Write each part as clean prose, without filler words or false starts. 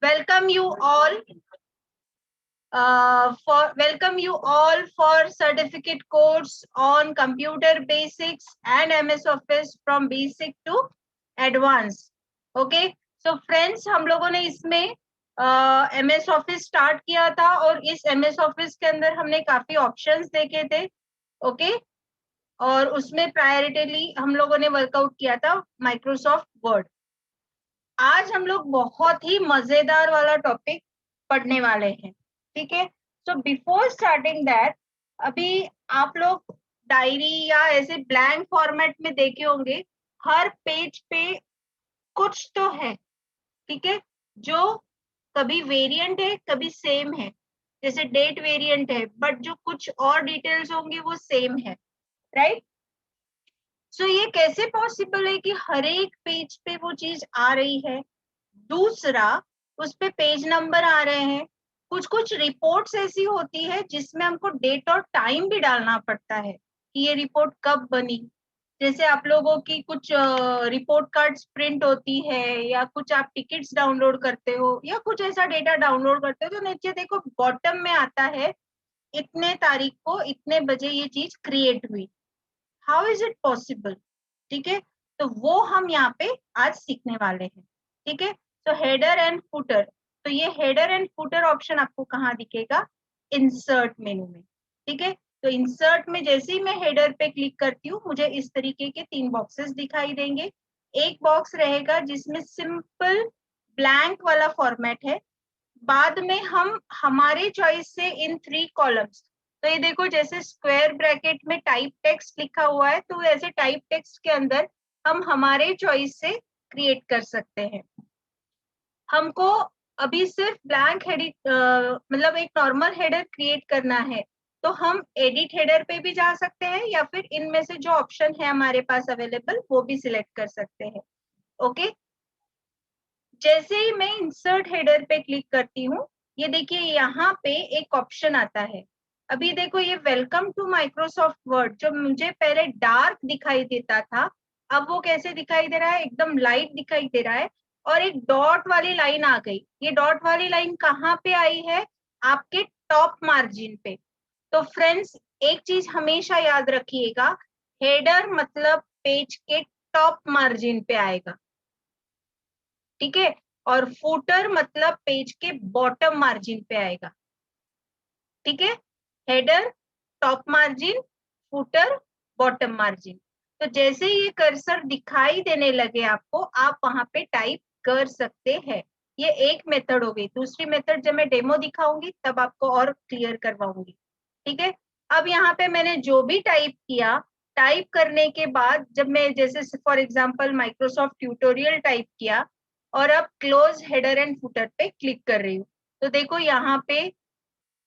welcome you all for certificate course on computer basics and MS Office from basic to advanced. Okay, so friends, हम लोगों ने इसमें MS Office start किया था और इस MS Office के अंदर हमने काफी ऑप्शंस देखे थे. ओके, और उसमें प्रायोरिटीली हम लोगों ने वर्कआउट किया था माइक्रोसॉफ्ट वर्ड. आज हम लोग बहुत ही मजेदार वाला टॉपिक पढ़ने वाले हैं. ठीक है, सो बिफोर स्टार्टिंग दैट, अभी आप लोग डायरी या ऐसे ब्लैंक फॉर्मेट में देखे होंगे, हर पेज पे कुछ तो है. ठीक है, जो कभी वेरिएंट है कभी सेम है, जैसे डेट वेरिएंट है, बट जो कुछ और डिटेल्स होंगे वो सेम है. राइट, सो ये कैसे पॉसिबल है कि हर एक पेज पे वो चीज आ रही है. दूसरा, उस पे पेज नंबर आ रहे हैं. कुछ कुछ रिपोर्ट्स ऐसी होती है जिसमें हमको डेट और टाइम भी डालना पड़ता है कि ये रिपोर्ट कब बनी. जैसे आप लोगों की कुछ रिपोर्ट कार्ड्स प्रिंट होती है, या कुछ आप टिकट्स डाउनलोड करते हो, या कुछ ऐसा डेटा डाउनलोड करते हो, तो नीचे देखो बॉटम में आता है इतने तारीख को इतने बजे ये चीज क्रिएट हुई. How is it possible? ठीक है, तो वो हम यहाँ पे आज सीखने वाले हैं. ठीक है, तो हेडर एंड फुटर. तो ये हेडर एंड फुटर ऑप्शन आपको कहाँ दिखेगा? इंसर्ट मेनू में. ठीक है, तो इंसर्ट में जैसे ही मैं हेडर पे क्लिक करती हूँ, मुझे इस तरीके के 3 बॉक्सेस दिखाई देंगे. एक बॉक्स रहेगा जिसमें सिंपल ब्लैंक वाला फॉर्मेट है. बाद में हम हमारे चॉइस से इन 3 कॉलम्स, तो ये देखो जैसे स्क्वायर ब्रैकेट में टाइप टेक्स्ट लिखा हुआ है, तो ऐसे टाइप टेक्स्ट के अंदर हम हमारे चॉइस से क्रिएट कर सकते हैं. हमको अभी सिर्फ ब्लैंक मतलब एक नॉर्मल हेडर क्रिएट करना है, तो हम एडिट हेडर पे भी जा सकते हैं, या फिर इनमें से जो ऑप्शन है हमारे पास अवेलेबल वो भी सिलेक्ट कर सकते हैं. ओके, जैसे ही मैं इंसर्ट हेडर पे क्लिक करती हूँ, ये देखिए यहाँ पे एक ऑप्शन आता है. अभी देखो ये वेलकम टू माइक्रोसॉफ्ट वर्ड, जो मुझे पहले डार्क दिखाई देता था, अब वो कैसे दिखाई दे रहा है? एकदम लाइट दिखाई दे रहा है. और एक डॉट वाली लाइन आ गई. ये डॉट वाली लाइन कहाँ पे आई है? आपके टॉप मार्जिन पे. तो फ्रेंड्स, एक चीज हमेशा याद रखिएगा, हेडर मतलब पेज के टॉप मार्जिन पे आएगा. ठीक है, और फुटर मतलब पेज के बॉटम मार्जिन पे आएगा. ठीक है, header top margin, footer bottom margin. तो जैसे ये कर्सर दिखाई देने लगे आपको, आप वहां पे टाइप कर सकते हैं. ये एक मेथड हो गई. दूसरी मेथड जब मैं डेमो दिखाऊंगी तब आपको और क्लियर करवाऊंगी. ठीक है, अब यहाँ पे मैंने जो भी टाइप किया, टाइप करने के बाद जब मैं जैसे for example Microsoft tutorial type किया, और अब क्लोज हेडर एंड फुटर पे क्लिक कर रही हूँ, तो देखो यहाँ पे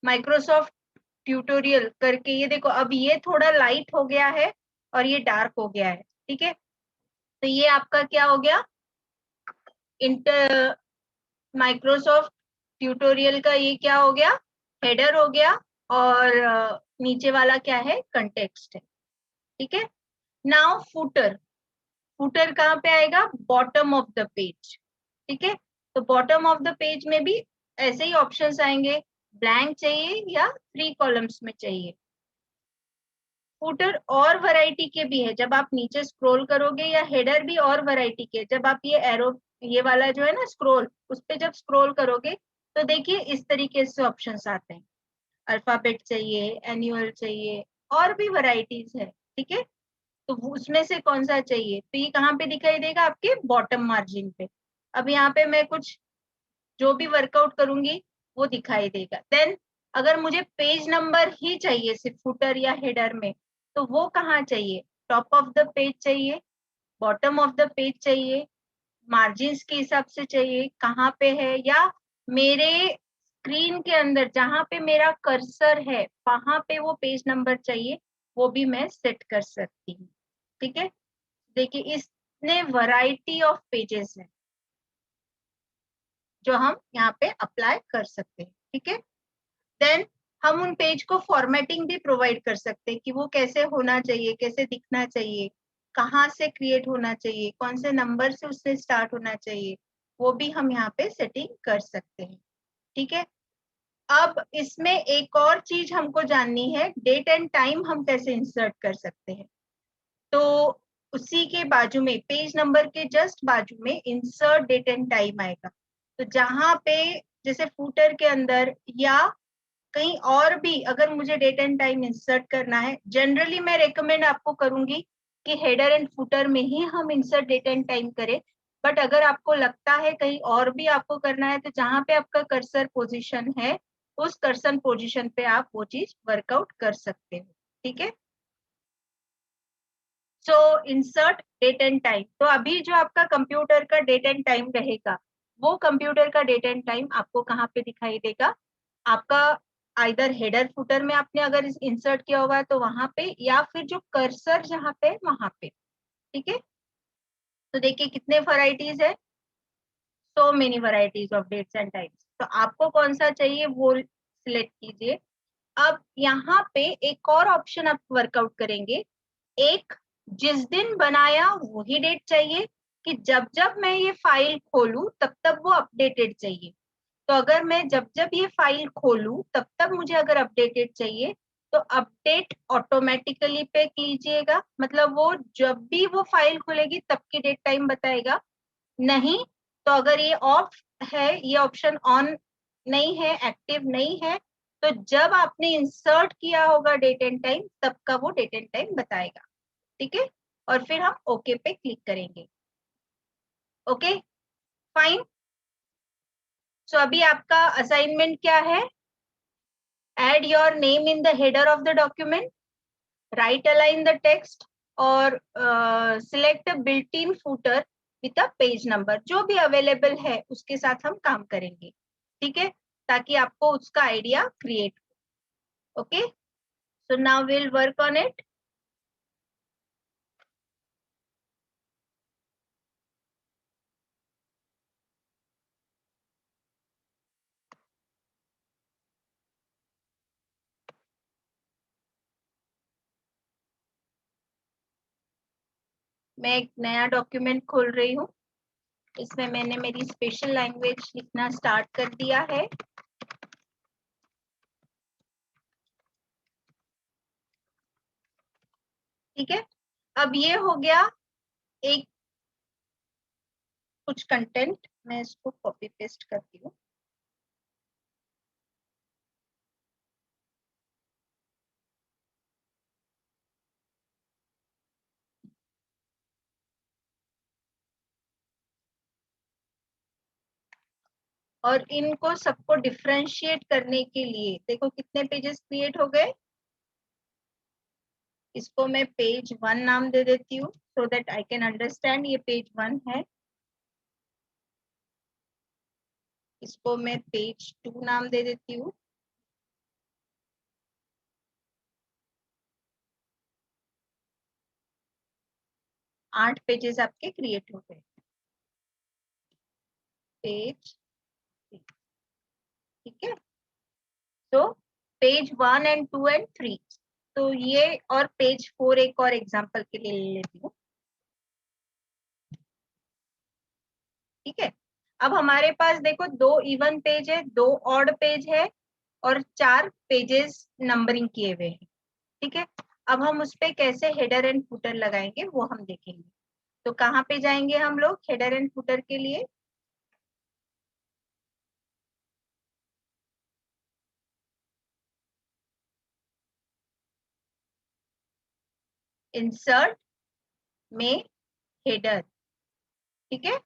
माइक्रोसॉफ्ट ट्यूटोरियल करके, ये देखो अब ये थोड़ा लाइट हो गया है और ये डार्क हो गया है. ठीक है, तो ये आपका क्या हो गया? इंटर माइक्रोसॉफ्ट ट्यूटोरियल का ये क्या हो गया? हेडर हो गया. और नीचे वाला क्या है? कंटेक्स्ट है. ठीक है, नाउ फुटर. फुटर कहाँ पे आएगा? Bottom of the page. ठीक है, तो बॉटम ऑफ द पेज में भी ऐसे ही ऑप्शंस आएंगे, ब्लैंक चाहिए या 3 कॉलम्स में चाहिए. फुटर और वैरायटी के भी है, जब आप नीचे स्क्रॉल करोगे, या हेडर भी और वैरायटी के, जब आप ये एरो, ये वाला जो है ना स्क्रॉल, उस पे जब स्क्रॉल करोगे तो देखिए इस तरीके से ऑप्शंस आते हैं. अल्फाबेट चाहिए, एनुअल चाहिए, और भी वैरायटीज है. ठीक है, तो उसमें से कौन सा चाहिए, तो ये कहाँ पे दिखाई देगा? आपके बॉटम मार्जिन पे. अब यहाँ पे मैं कुछ जो भी वर्कआउट करूंगी वो दिखाई देगा. देन अगर मुझे पेज नंबर ही चाहिए सिर्फ फुटर या हेडर में, तो वो कहाँ चाहिए? टॉप ऑफ द पेज चाहिए, बॉटम ऑफ द पेज चाहिए, मार्जिन्स के हिसाब से चाहिए, कहाँ पे है, या मेरे स्क्रीन के अंदर जहां पे मेरा कर्सर है वहां पे वो पेज नंबर चाहिए, वो भी मैं सेट कर सकती हूँ. ठीक है, देखिए इसने वैरायटी ऑफ पेजेस है जो हम यहाँ पे अप्लाई कर सकते हैं. ठीक है, देन हम उन पेज को फॉर्मेटिंग भी प्रोवाइड कर सकते हैं कि वो कैसे होना चाहिए, कैसे दिखना चाहिए, कहाँ से क्रिएट होना चाहिए, कौन से नंबर से उससे स्टार्ट होना चाहिए. वो भी हम यहाँ पे सेटिंग कर सकते हैं। ठीक है, अब इसमें एक और चीज हमको जाननी है, डेट एंड टाइम हम कैसे इंसर्ट कर सकते हैं। तो उसी के बाजू में, पेज नंबर के जस्ट बाजू में इंसर्ट डेट एंड टाइम आएगा। तो जहां पे जैसे फूटर के अंदर या कहीं और भी अगर मुझे डेट एंड टाइम इंसर्ट करना है, जनरली मैं रेकमेंड आपको करूंगी कि हेडर एंड फूटर में ही हम इंसर्ट डेट एंड टाइम करें। बट अगर आपको लगता है कहीं और भी आपको करना है, तो जहां पे आपका कर्सर पोजीशन है उस कर्सर पोजीशन पे आप वो चीज वर्कआउट कर सकते हो। ठीक है, सो इंसर्ट डेट एंड टाइम। तो अभी जो आपका कंप्यूटर का डेट एंड टाइम रहेगा, वो कंप्यूटर का डेट एंड टाइम आपको कहाँ पे दिखाई देगा, आपका आइदर हेडर फुटर में आपने अगर इंसर्ट किया होगा तो वहां पे, या फिर जो कर्सर जहाँ पे वहां पे। ठीक है, तो देखिए कितने वैरायटीज है, so many varieties of dates and times. तो आपको कौन सा चाहिए वो सिलेक्ट कीजिए। अब यहाँ पे एक और ऑप्शन आप वर्कआउट करेंगे, एक जिस दिन बनाया वही डेट चाहिए, कि जब जब मैं ये फाइल खोलूं तब तब वो अपडेटेड चाहिए। तो अगर मैं जब जब ये फाइल खोलूं तब तब मुझे अगर अपडेटेड चाहिए, तो अपडेट ऑटोमेटिकली पे कीजिएगा, मतलब वो जब भी वो फाइल खुलेगी तब की डेट टाइम बताएगा। नहीं तो अगर ये ऑफ है, ये ऑप्शन ऑन नहीं है, एक्टिव नहीं है, तो जब आपने इंसर्ट किया होगा डेट एंड टाइम तब का वो डेट एंड टाइम बताएगा। ठीक है, और फिर हम ओके पे क्लिक करेंगे। Okay fine. सो अभी आपका असाइनमेंट क्या है, add your name in the header of the document, right align the text, और select a built-in footer with a page number। जो भी अवेलेबल है उसके साथ हम काम करेंगे। ठीक है, ताकि आपको उसका आइडिया क्रिएट हो। Okay, so now will work on it. मैं एक नया डॉक्यूमेंट खोल रही हूँ, इसमें मैंने मेरी स्पेशल लैंग्वेज लिखना स्टार्ट कर दिया है। ठीक है, अब ये हो गया एक कुछ कंटेंट, मैं इसको कॉपी पेस्ट करती हूँ। और इनको सबको डिफरेंशिएट करने के लिए देखो कितने पेजेस क्रिएट हो गए। इसको मैं पेज 1 नाम दे देती हूँ, so that I can understand ये पेज 1 है। इसको मैं पेज 2 नाम दे देती हूँ। आठ पेजेस आपके क्रिएट हो गए। पेज, ठीक है, तो पेज 1 एंड 2 एंड 3, तो ये, और पेज 4 एक और एग्जांपल के लिए ले लेती हूँ। ठीक है, अब हमारे पास देखो दो इवन पेज है, दो ऑड पेज है, और 4 पेजेस नंबरिंग किए हुए हैं। ठीक है, अब हम उस पे कैसे हेडर एंड फुटर लगाएंगे वो हम देखेंगे। तो कहाँ पे जाएंगे हम लोग हेडर एंड फुटर के लिए, इंसर्ट में हेडर। ठीक है,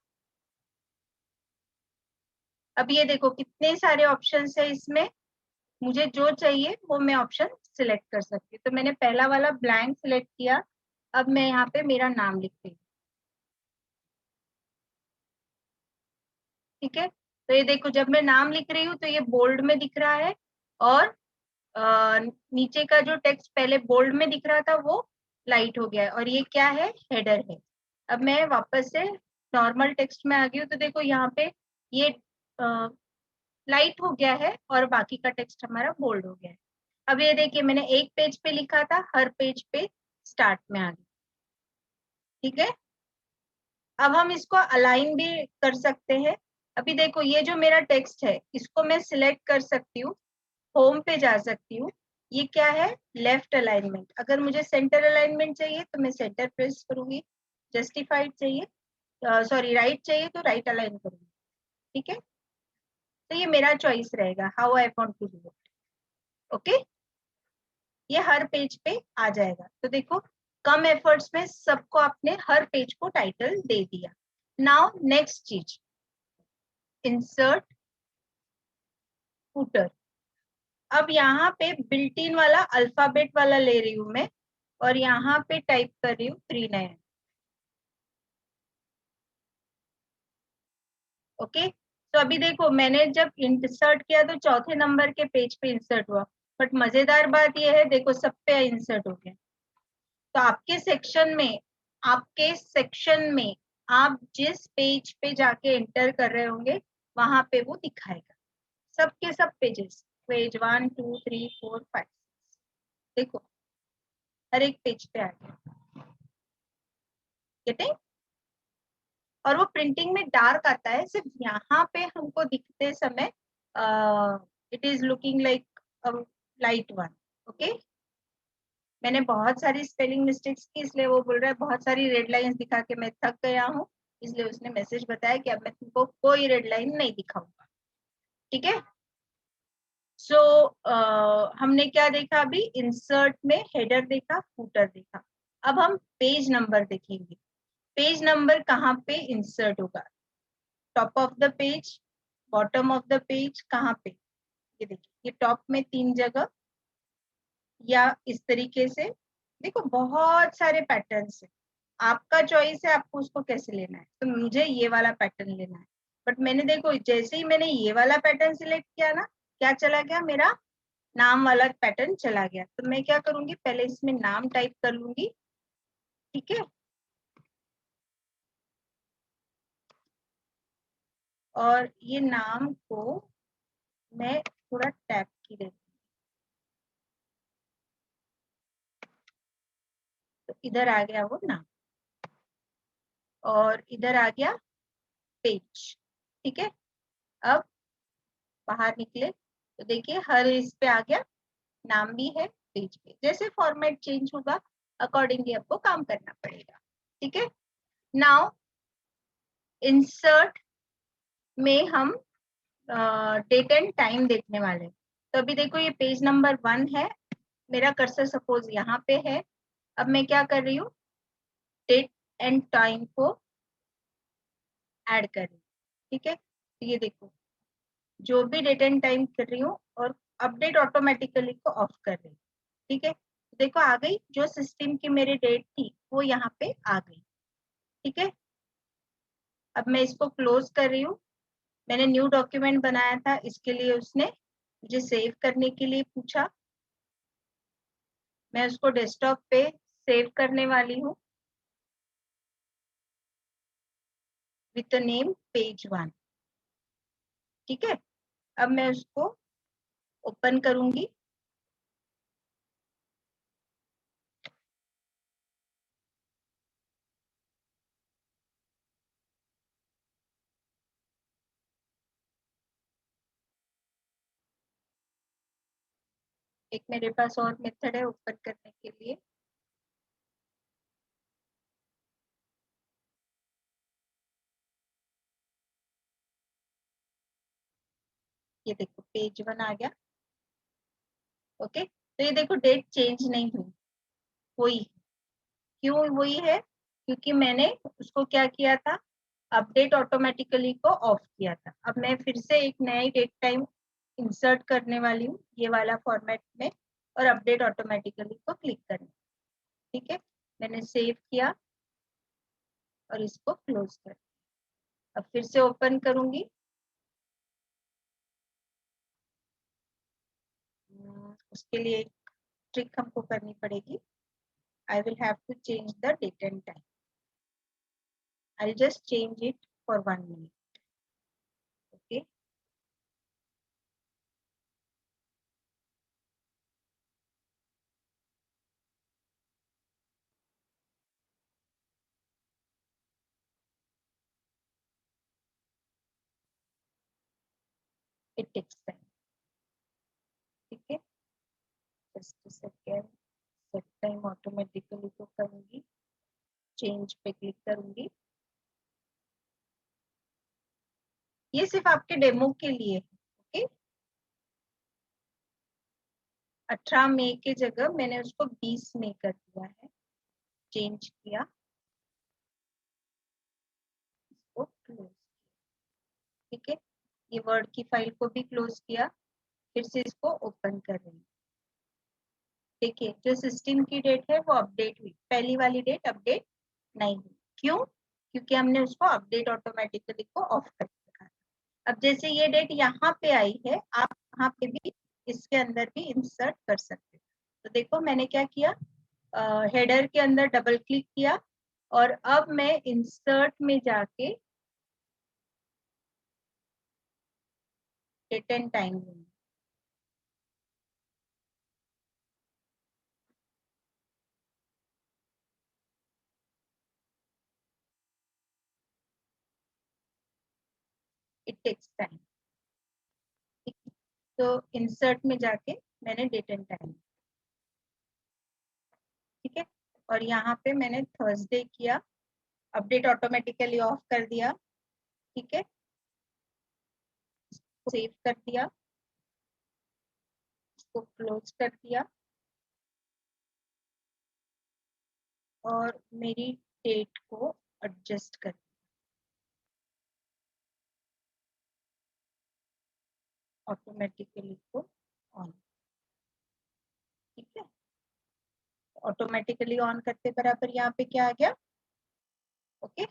अब ये देखो कितने सारे ऑप्शंस है इसमें, मुझे जो चाहिए वो मैं ऑप्शन सिलेक्ट कर सकती हूँ। तो मैंने पहला वाला ब्लैंक सिलेक्ट किया, अब मैं यहाँ पे मेरा नाम लिखती हूँ। ठीक है, तो ये देखो जब मैं नाम लिख रही हूँ तो ये बोल्ड में दिख रहा है, और नीचे का जो टेक्स्ट पहले बोल्ड में दिख रहा था वो लाइट हो गया है, और ये क्या है, हेडर है। अब मैं वापस से नॉर्मल टेक्स्ट में आ गई हूँ, तो देखो यहाँ पे ये लाइट हो गया है और बाकी का टेक्स्ट हमारा बोल्ड हो गया है। अब ये देखिए मैंने एक पेज पे लिखा था, हर पेज पे स्टार्ट में आ गया। ठीक है, अब हम इसको अलाइन भी कर सकते हैं। अभी देखो ये जो मेरा टेक्स्ट है इसको मैं सिलेक्ट कर सकती हूँ, होम पे जा सकती हूँ। ये क्या है, लेफ्ट अलाइनमेंट। अगर मुझे सेंटर अलाइनमेंट चाहिए तो मैं सेंटर प्रेस करूंगी, जस्टिफाइड चाहिए, सॉरी राइट चाहिए तो राइट अलाइन करूंगी। ठीक है, तो ये मेरा चॉइस रहेगा, how I want to do it. Okay, ये हर पेज पे आ जाएगा। तो देखो कम एफर्ट्स में सबको आपने हर पेज को टाइटल दे दिया। नाउ नेक्स्ट चीज, इंसर्ट फुटर। अब यहाँ पे बिल्ट इन वाला अल्फाबेट वाला ले रही हूँ मैं, और यहाँ पे टाइप कर रही हूँ 39। ओके, तो अभी देखो मैंने जब इंसर्ट किया तो चौथे नंबर के पेज पे इंसर्ट हुआ, बट मजेदार बात यह है देखो सब पे इंसर्ट हो गया। तो आपके सेक्शन में आप जिस पेज पे जाके एंटर कर रहे होंगे वहां पे वो दिखाएगा, सबके सब पेजेस, पेज 1 2 3 4 5 देखो हर एक पेज पे आ गया। गेटिंग? और वो प्रिंटिंग में डार्क आता है, सिर्फ यहाँ पे हमको दिखते समय it is looking like light one. Okay, मैंने बहुत सारी स्पेलिंग मिस्टेक्स की, इसलिए वो बोल रहा है बहुत सारी रेड लाइंस दिखा के मैं थक गया हूँ, इसलिए उसने मैसेज बताया कि अब मैं तुमको कोई रेड लाइन नहीं दिखाऊंगा। ठीक है, सो हमने क्या देखा अभी, इंसर्ट में हेडर देखा, फूटर देखा। अब हम पेज नंबर देखेंगे। पेज नंबर कहाँ पे इंसर्ट होगा, top of the page, bottom of the page, कहाँ पे? ये देखिए ये टॉप में 3 जगह, या इस तरीके से। देखो बहुत सारे पैटर्न्स है, आपका चॉइस है आपको उसको कैसे लेना है। तो मुझे ये वाला पैटर्न लेना है, बट मैंने देखो जैसे ही मैंने ये वाला पैटर्न सिलेक्ट किया ना, क्या चला गया, मेरा नाम वाला पैटर्न चला गया। तो मैं क्या करूंगी, पहले इसमें नाम टाइप कर लूंगी। ठीक है, और ये नाम को मैं थोड़ा टैप की देती हूँ, तो इधर आ गया वो नाम, और इधर आ गया पेज। ठीक है, अब बाहर निकले तो देखिए हर इस पे आ गया, नाम भी है, पेज पे। जैसे फॉर्मेट चेंज होगा अकॉर्डिंगली आपको काम करना पड़ेगा। ठीक है, नाउ इंसर्ट में हम डेट एंड टाइम देखने वाले हैं। तो अभी देखो ये पेज नंबर 1 है, मेरा कर्सर सपोज यहाँ पे है। अब मैं क्या कर रही हूँ, डेट एंड टाइम को ऐड कर रही हूँ। ठीक है, तो ये देखो जो भी डेट एंड टाइम कर रही हूँ, और अपडेट ऑटोमेटिकली को ऑफ कर रही हूँ। ठीक है, देखो आ गई, जो सिस्टम की मेरी डेट थी वो यहाँ पे आ गई। ठीक है, अब मैं इसको क्लोज कर रही हूँ। मैंने न्यू डॉक्यूमेंट बनाया था, इसके लिए उसने मुझे सेव करने के लिए पूछा, मैं उसको डेस्कटॉप पे सेव करने वाली हूँ विथ नेम पेज 1। ठीक है, अब मैं उसको ओपन करूंगी। एक मेरे पास और मेथड है ओपन करने के लिए। ये देखो पेज 1 आ गया। ओके, तो ये देखो डेट चेंज नहीं हुई, हुई क्यों हुई है, क्योंकि मैंने उसको क्या किया था, अपडेट ऑटोमेटिकली को ऑफ किया था। अब मैं फिर से एक नई डेट टाइम इंसर्ट करने वाली हूँ ये वाला फॉर्मेट में, और अपडेट ऑटोमेटिकली को क्लिक करना। ठीक है, मैंने सेव किया और इसको क्लोज कर, अब फिर से ओपन करूंगी। उसके लिए एक ट्रिक हमको करनी पड़ेगी। I will have to change the date and time. I just change it for 1 minute. Okay, it takes time, ठीक है। Just second, set time automatically तो करूंगी, चेंज पे क्लिक करूंगी। ये सिर्फ आपके डेमो के लिए है, ओके। 18 मई के जगह मैंने उसको 20 मई कर दिया है, चेंज किया, इसको क्लोज, ठीक है। ये वर्ड की फाइल को भी क्लोज किया, फिर से इसको ओपन कर रही हूँ। देखिए जो सिस्टम की डेट है वो अपडेट हुई, पहली वाली डेट अपडेट नहीं हुई। क्यों? क्योंकि हमने उसको अपडेट ऑटोमेटिकली को ऑफ कर रखा है। अब जैसे ये डेट यहाँ पे आई है, आप यहाँ पे भी इसके अंदर भी इंसर्ट कर सकते हैं। तो देखो मैंने क्या किया, हेडर के अंदर डबल क्लिक किया और अब मैं इंसर्ट में जाके डेट एंड टाइम लूंगी। इट टेक्स टाइम, तो इंसर्ट में जाके मैंने डेट एंड टाइम, ठीक है। और यहाँ पे मैंने थर्सडे किया, अपडेट ऑटोमेटिकली ऑफ कर दिया, ठीक है। सेव कर दिया, इसको क्लोज कर दिया और मेरी डेट को एडजस्ट कर ऑटोमेटिकली को ऑन, ठीक है। ऑटोमेटिकली ऑन करते बराबर यहाँ पे क्या आ गया, ओके।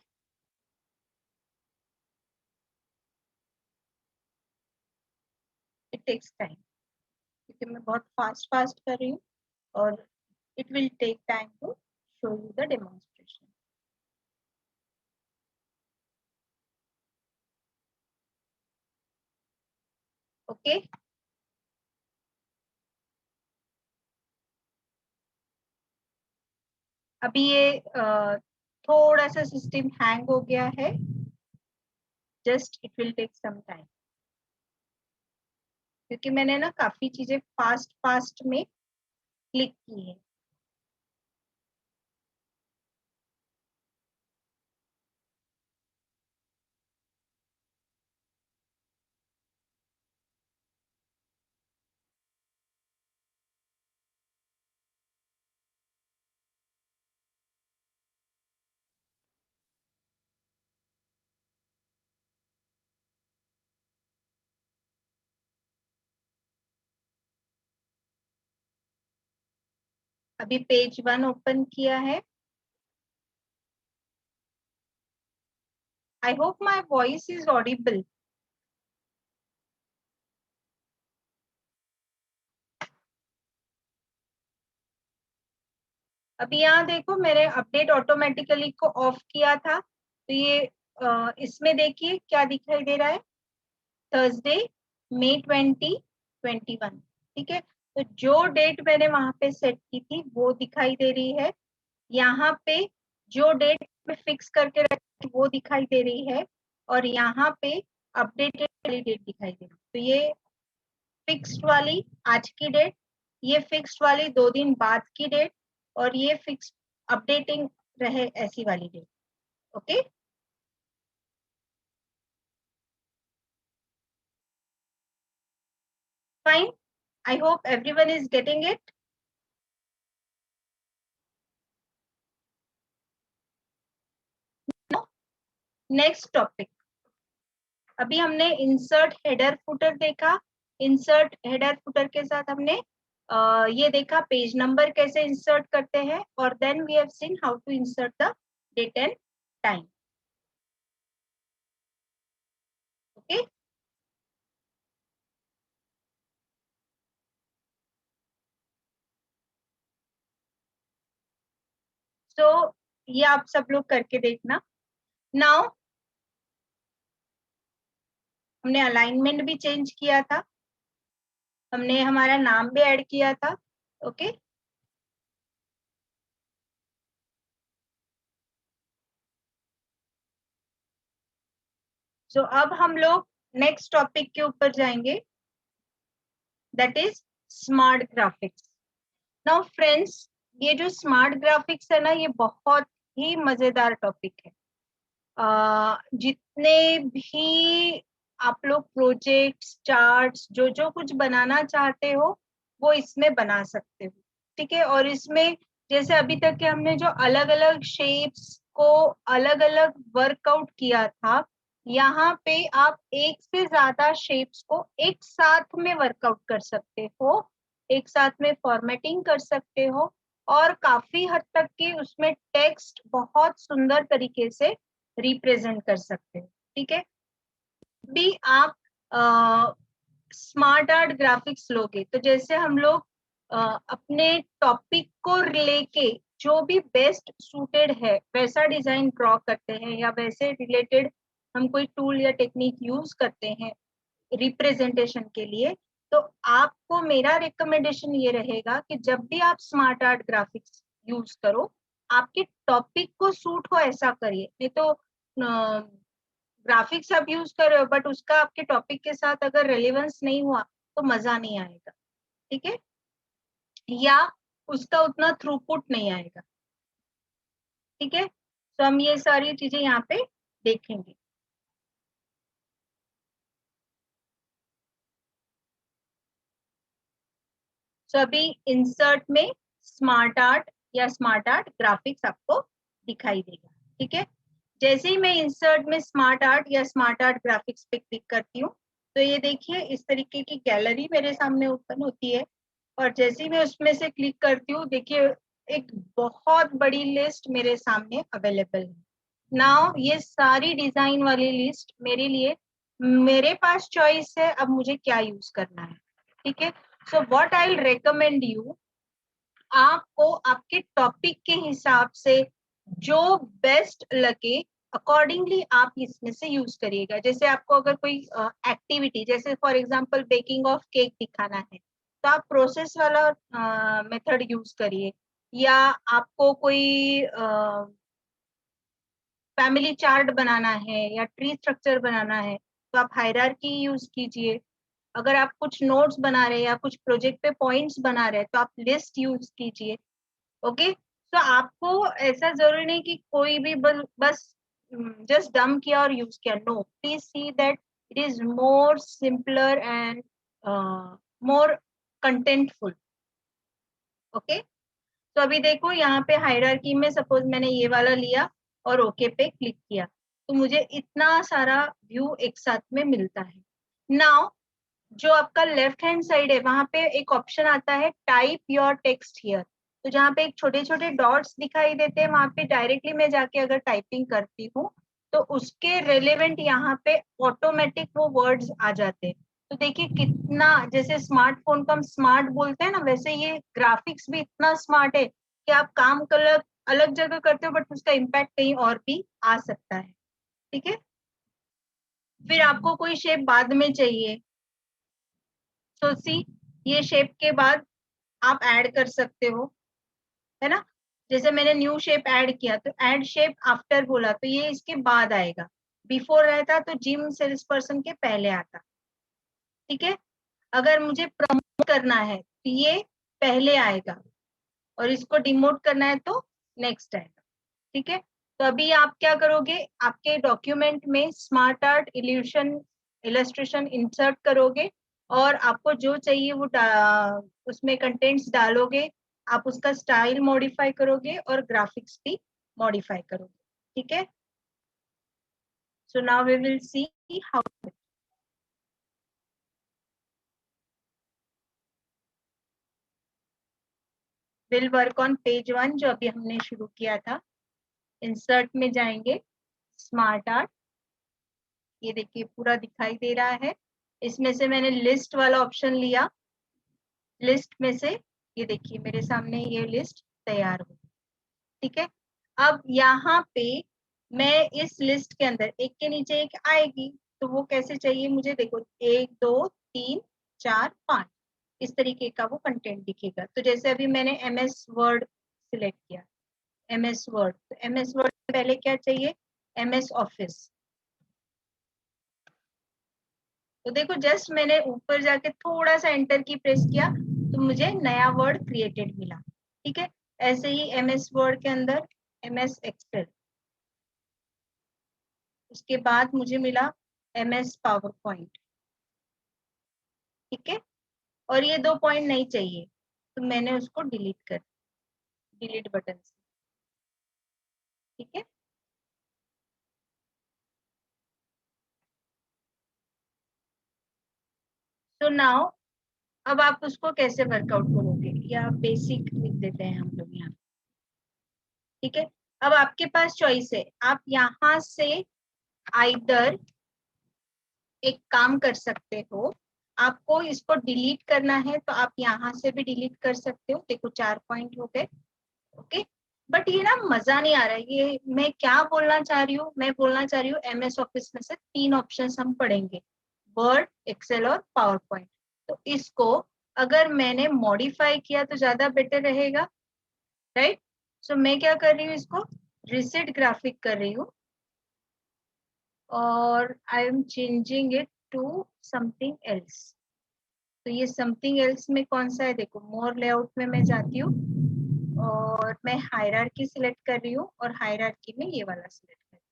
इट टेक्स टाइम, क्योंकि मैं बहुत फास्ट फास्ट कर रही हूँ और it will take time to show you the demonstration. Okay, अभी ये थोड़ा सा सिस्टम हैंग हो गया है, just it will take some time, क्योंकि मैंने ना काफी चीजें फास्ट फास्ट में क्लिक की है। अभी पेज 1 ओपन किया है। I hope my voice is Audible. अभी यहाँ देखो मैंने अपडेट ऑटोमेटिकली को ऑफ किया था, तो ये इसमें देखिए क्या दिखाई दे रहा है, थर्सडे मई 2021, ठीक है। तो जो डेट मैंने वहां पे सेट की थी वो दिखाई दे रही है, यहाँ पे जो डेट में फिक्स करके रखी वो दिखाई दे रही है, और यहाँ पे अपडेटेड वाली डेट दिखाई दे रही है। तो ये फिक्स्ड वाली आज की डेट, ये फिक्स्ड वाली 2 दिन बाद की डेट, और ये फिक्स अपडेटिंग रहे ऐसी वाली date, okay. Fine, I hope everyone is getting it. Next topic, अभी हमने इंसर्ट हेडर फुटर देखा, इंसर्ट हेडर फुटर के साथ हमने ये देखा पेज नंबर कैसे इंसर्ट करते हैं, और then we have seen how to insert the date and time, okay. So ये आप सब लोग करके देखना। नाउ हमने अलाइनमेंट भी चेंज किया था, हमने हमारा नाम भी ऐड किया था, ओके। सो अब हम लोग नेक्स्ट टॉपिक के ऊपर जाएंगे, that is smart graphics. Now friends, ये जो स्मार्ट ग्राफिक्स है ना, ये बहुत ही मजेदार टॉपिक है। जितने भी आप लोग प्रोजेक्ट्स, चार्ट्स, जो जो कुछ बनाना चाहते हो वो इसमें बना सकते हो, ठीक है। और इसमें जैसे अभी तक के हमने जो अलग अलग शेप्स को अलग अलग वर्कआउट किया था, यहाँ पे आप एक से ज्यादा शेप्स को एक साथ में वर्कआउट कर सकते हो, एक साथ में फॉर्मेटिंग कर सकते हो, और काफी हद तक की उसमें टेक्स्ट बहुत सुंदर तरीके से रिप्रेजेंट कर सकते हो, ठीक है। भी आप स्मार्ट आर्ट ग्राफिक्स लोगे तो जैसे हम लोग अपने टॉपिक को लेके जो भी बेस्ट सूटेड है वैसा डिजाइन ड्रॉ करते हैं, या वैसे रिलेटेड हम कोई टूल या टेक्निक यूज करते हैं रिप्रेजेंटेशन के लिए, तो आपको मेरा रिकमेंडेशन ये रहेगा कि जब भी आप स्मार्ट आर्ट ग्राफिक्स यूज करो, आपके टॉपिक को सूट हो ऐसा करिए। नहीं तो ग्राफिक्स आप यूज कर रहे हो बट उसका आपके टॉपिक के साथ अगर रेलेवेंस नहीं हुआ तो मजा नहीं आएगा, ठीक है, या उसका उतना थ्रूपुट नहीं आएगा, ठीक है। तो हम ये सारी चीजें यहाँ पे देखेंगे। तो अभी इंसर्ट में स्मार्ट आर्ट या स्मार्ट आर्ट ग्राफिक्स आपको दिखाई देगा, ठीक है। जैसे ही मैं इंसर्ट में स्मार्ट आर्ट या स्मार्ट आर्ट ग्राफिक्स पे क्लिक करती हूँ, तो ये देखिए इस तरीके की गैलरी मेरे सामने ओपन होती है। और जैसे ही मैं उसमें से क्लिक करती हूँ, देखिए एक बहुत बड़ी लिस्ट मेरे सामने अवेलेबल है। नाउ ये सारी डिजाइन वाली लिस्ट मेरे लिए, मेरे पास चॉइस है अब मुझे क्या यूज करना है, ठीक है। So what I will recommend you, आपको आपके टॉपिक के हिसाब से जो बेस्ट लगे अकॉर्डिंगली आप इसमें से यूज करिएगा। जैसे आपको अगर कोई एक्टिविटी, जैसे for example baking of cake दिखाना है, तो आप प्रोसेस वाला मेथड यूज करिए। या आपको कोई फैमिली चार्ट बनाना है या ट्री स्ट्रक्चर बनाना है, तो आप हायरार्की यूज कीजिए। अगर आप कुछ नोट्स बना रहे हैं या कुछ प्रोजेक्ट पे पॉइंट्स बना रहे हैं, तो आप लिस्ट यूज कीजिए। ओके, तो आपको ऐसा जरूरी नहीं कि कोई भी बस जस्ट डम किया और यूज किया। No, please see that it is more simpler and more contentful. Okay, तो अभी देखो यहाँ पे हायरार्की में सपोज मैंने ये वाला लिया और ओके पे क्लिक किया, तो मुझे इतना सारा व्यू एक साथ में मिलता है। नाउ जो आपका लेफ्ट हैंड साइड है वहां पे एक ऑप्शन आता है टाइप योर टेक्स्ट हियर। तो जहाँ पे एक छोटे छोटे डॉट्स दिखाई देते हैं, वहां पे डायरेक्टली मैं जाके अगर टाइपिंग करती हूँ तो उसके रेलेवेंट यहाँ पे ऑटोमेटिक वो वर्ड्स आ जाते हैं। तो देखिए कितना, जैसे स्मार्टफोन को हम स्मार्ट बोलते हैं ना, वैसे ये ग्राफिक्स भी इतना स्मार्ट है कि आप काम अलग अलग जगह करते हो बट उसका इम्पैक्ट कहीं और भी आ सकता है, ठीक है। फिर आपको कोई शेप बाद में चाहिए, तो सी ये शेप के बाद आप ऐड कर सकते हो, है ना। जैसे मैंने न्यू शेप ऐड किया तो ऐड शेप आफ्टर बोला तो ये इसके बाद आएगा। बिफोर रहता तो जिम सेल्स पर्सन के पहले आता, ठीक है। अगर मुझे प्रमोट करना है तो ये पहले आएगा, और इसको डिमोट करना है तो नेक्स्ट आएगा, ठीक है। तो अभी आप क्या करोगे, आपके डॉक्यूमेंट में smart art evolution illustration insert करोगे, और आपको जो चाहिए वो उसमें कंटेंट्स डालोगे। आप उसका स्टाइल मॉडिफाई करोगे और ग्राफिक्स भी मॉडिफाई करोगे, ठीक है। So now we will see how will work on page 1 जो अभी हमने शुरू किया था। इंसर्ट में जाएंगे, स्मार्ट आर्ट, ये देखिए पूरा दिखाई दे रहा है। इसमें से मैंने लिस्ट वाला ऑप्शन लिया, लिस्ट में से ये देखिए मेरे सामने ये लिस्ट तैयार हो, ठीक है। अब यहाँ पे मैं इस लिस्ट के अंदर एक के नीचे एक आएगी, तो वो कैसे चाहिए मुझे, देखो 1 2 3 4 5 इस तरीके का वो कंटेंट दिखेगा। तो जैसे अभी मैंने MS वर्ड सिलेक्ट किया, MS वर्ड, तो MS वर्ड पहले क्या चाहिए, MS ऑफिस, तो देखो जस्ट मैंने ऊपर जाके थोड़ा सा एंटर की प्रेस किया तो मुझे नया वर्ड क्रिएटेड मिला। ठीक है, ऐसे ही MS वर्ड के अंदर MS एक्सेल, उसके बाद मुझे मिला MS पावर पॉइंट। ठीक है, और ये 2 पॉइंट नहीं चाहिए तो मैंने उसको डिलीट कर, डिलीट बटन से। ठीक है, तो नाउ अब आप उसको कैसे वर्कआउट करोगे, या बेसिक लिख देते हैं हम लोग यहाँ। ठीक है, अब आपके पास चॉइस है, आप यहाँ से आइदर एक काम कर सकते हो, आपको इसको डिलीट करना है तो आप यहाँ से भी डिलीट कर सकते हो। देखो 4 पॉइंट हो गए। ओके, बट ये ना मजा नहीं आ रहा है। ये मैं क्या बोलना चाह रही हूँ, मैं बोलना चाह रही हूँ MS ऑफिस में से 3 ऑप्शन हम पढ़ेंगे, वर्ड, एक्सेल और पावर पॉइंट। तो इसको अगर मैंने मॉडिफाई किया तो ज्यादा बेटर रहेगा, राइट। सो मैं क्या कर रही हूँ, इसको रिसेट ग्राफिक कर रही हूँ और I am changing it to something else. तो ये समथिंग एल्स में कौन सा है, देखो मोर लेआउट में मैं जाती हूँ और मैं हायरार्की सिलेक्ट कर रही हूँ और हायरार्की में ये वाला सिलेक्ट कर रही हूँ।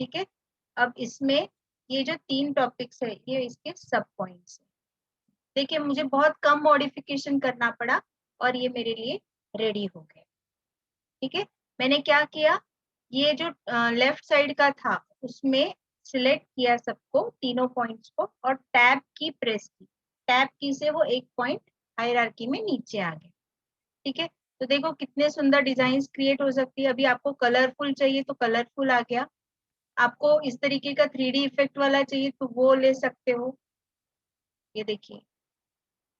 ठीक है, अब इसमें ये जो 3 टॉपिक्स है ये इसके सब पॉइंट्स है। देखिए मुझे बहुत कम मॉडिफिकेशन करना पड़ा और ये मेरे लिए रेडी हो गए। ठीक है, मैंने क्या किया, ये जो लेफ्ट साइड का था उसमें सिलेक्ट किया सबको, तीनों पॉइंट्स को, और टैब की प्रेस की। टैब की से वो एक पॉइंट हायरार्की में नीचे आ गए। ठीक है, तो देखो कितने सुंदर डिजाइन क्रिएट हो सकती है। अभी आपको कलरफुल चाहिए तो कलरफुल आ गया, आपको इस तरीके का 3D इफेक्ट वाला चाहिए तो वो ले सकते हो। ये देखिए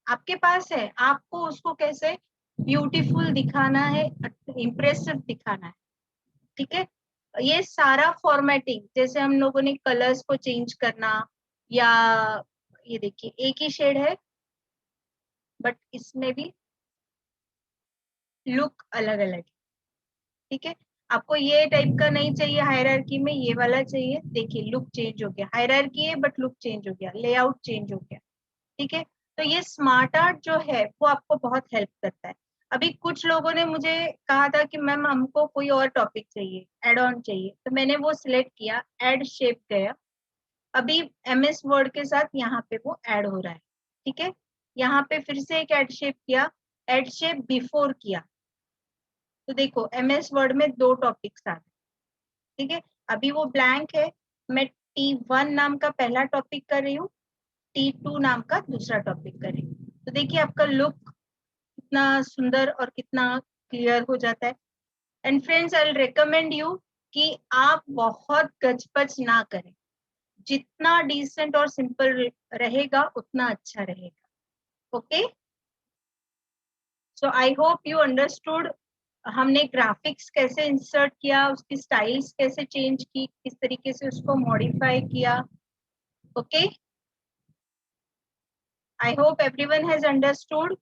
आपके पास है, आपको उसको कैसे ब्यूटीफुल दिखाना है, इम्प्रेसिव दिखाना है। ठीक है, ये सारा फॉर्मेटिंग, जैसे हम लोगों ने कलर्स को चेंज करना, या ये देखिए एक ही शेड है बट इसमें भी लुक अलग अलग है। ठीक है, आपको ये टाइप का नहीं चाहिए हायरार्की में, ये वाला चाहिए। देखिए लुक चेंज हो गया, हायरार्की है बट लुक चेंज हो गया, लेआउट चेंज हो गया। ठीक है, तो ये स्मार्ट आर्ट जो है वो आपको बहुत हेल्प करता है। अभी कुछ लोगों ने मुझे कहा था कि मैम हमको कोई और टॉपिक चाहिए, एड ऑन चाहिए, तो मैंने वो सिलेक्ट किया, एड शेप गया। अभी MS वर्ड के साथ यहाँ पे वो ऐड हो रहा है। ठीक है, यहाँ पे फिर से एक एड शेप किया, एड शेप बिफोर किया, तो देखो MS वर्ड में 2 टॉपिक्स आ गए। ठीक है, अभी वो ब्लैंक है, मैं T1 नाम का पहला टॉपिक कर रही हूँ, T2 नाम का दूसरा टॉपिक कर रही हूँ। तो देखिए आपका लुक कितना सुंदर और कितना क्लियर हो जाता है। And friends I will recommend you कि आप बहुत गचपच ना करें, जितना डिसेंट और सिंपल रहेगा उतना अच्छा रहेगा। Okay, so I hope you understood हमने ग्राफिक्स कैसे इंसर्ट किया, उसकी स्टाइल्स कैसे चेंज की, किस तरीके से उसको मॉडिफाई किया। Okay, I hope everyone has understood.